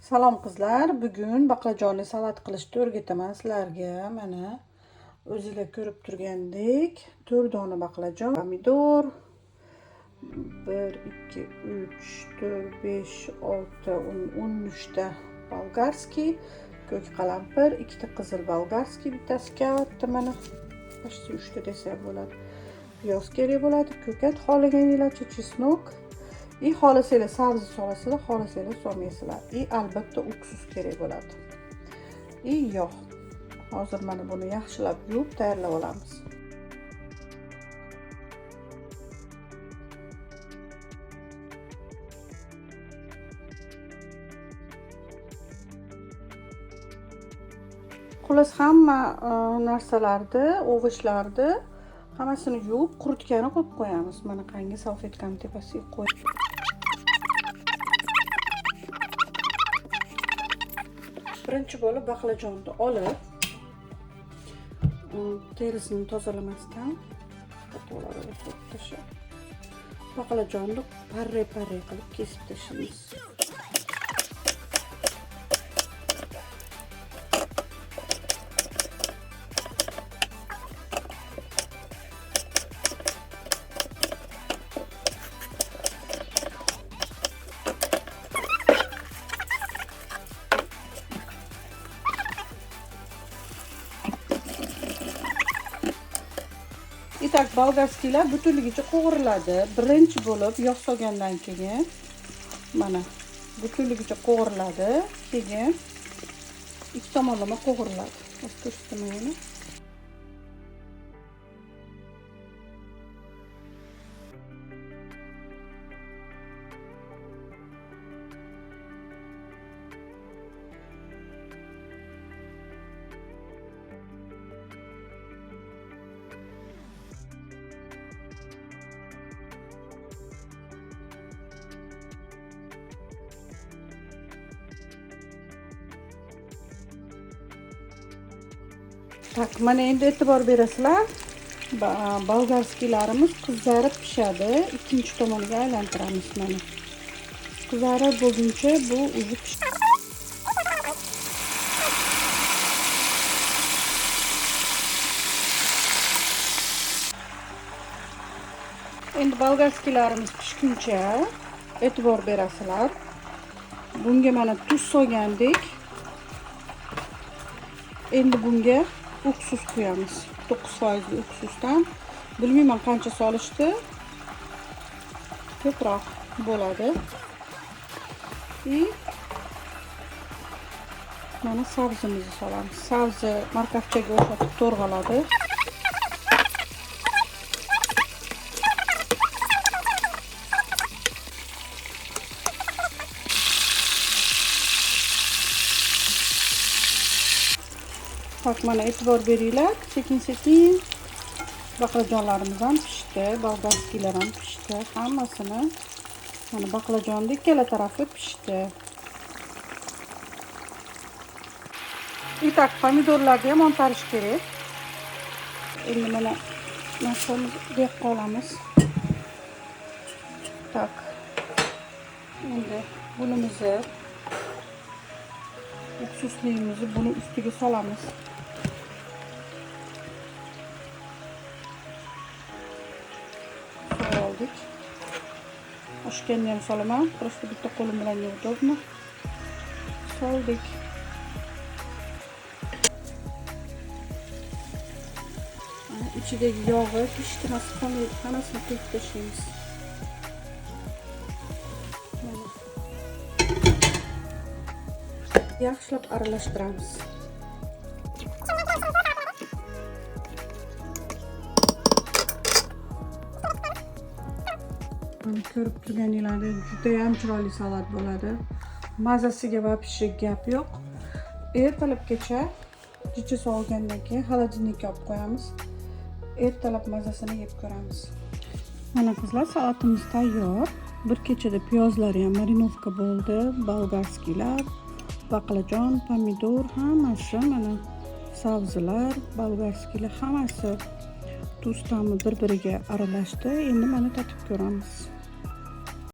Salom qizlar, bugun baqlajonli salat qilishni o'rgataman sizlarga. Mana o'zingizlar ko'rib turgandek 4 dona baqlajon, pomidor, 1 2 3 4 5 6 13 ta bolgarskiy, ko'k qalampir, 2 ta qizil bolgarskiy, bittasi katta, mana почти 3 ta desa bo'ladi. Piyoz kerak bo'ladi, ko'kat xohlaganinglarcha, chesnok. Xohlasanglar sabzi solasizlar, xohlasanglar solmaysizlar. Albatta uksus kerak bo'ladi. Yog'. Hozir mana buni yaxshilab yuvib tayyorlab olamiz. Xullas hamma narsalarni, ovocharni hammasini yuvib, quritgani qo'yib qo'yamiz. Mana qangi salfetkani tepasiga qo'yib. Birinchi bo'lib baqlajonni olib, terisini tozalamasdan baqlajonni parre-parre qilib kesib tashlaymiz. İtak bolgarskiylar butunligicha qo'g'riladi. Birinchi bo'lib yog' solgandan keyin mana butunligicha qo'g'riladi, keyin ikki tomonlama qo'g'riladi. Ko'rsataman. Tak, mana endi e'tibor berasizlar. Bolgarskiylarimiz qizarib pishadi. Ikkinchi tomoniga aylantiramiz mana. Qizarib bo'lguncha bu o'zi pishadi. Endi bolgarskiylarimiz pishguncha e'tibor berasizlar. Bunga mana tuz solgandik. Endi bunga uksus qo'yamiz. 9% uksusdan. Bilmayman qancha solishdi. Ko'proq bo'ladi. Mana sabzimizni solamiz. Sabzi markavchaga o'xshatib to'rg'aladi. Bak, mana e'tibor beringlar, sekin-sekin baqlajonlarimiz ham pishdi, bolgarskiylar ham pishdi, hammasini. Mana baqlajonning ikkala tarafi pishdi. İtak pomidorlarni ham ontarish kerak. Endi mana narsamizni deb qolamiz. Tak. Endi bunimizni uksusligimizni buni ustiga solamiz. Soldik. Oshganni ham solaman, просто bitta qo'lim bilan neudobno. Soldik. İchidagi yog'i pishtirasi qolmaydi, hammasini qo'yib tashlaymiz. Yaxshilab aralashtiramiz. Ko'rib turganinglardek juda ham chiroyli salat bo'ladi. Mazasiga va pishiga gap yo'q. Ertalabgacha jicha sovigandan keyin xolodilnikka olib qo'yamiz. Ertalab mazasini yeb ko'ramiz. Mana qizlar, salatimiz tayyor. Bir kechada piyozlari ham marinovka bo'ldi, bolgarskiylar, baqlajon, pomidor, hammasi mana sabzilar, bolgarskiylar hammasi tuz ta'mi bir-biriga aralashdi. Endi mana tatib ko'ramiz.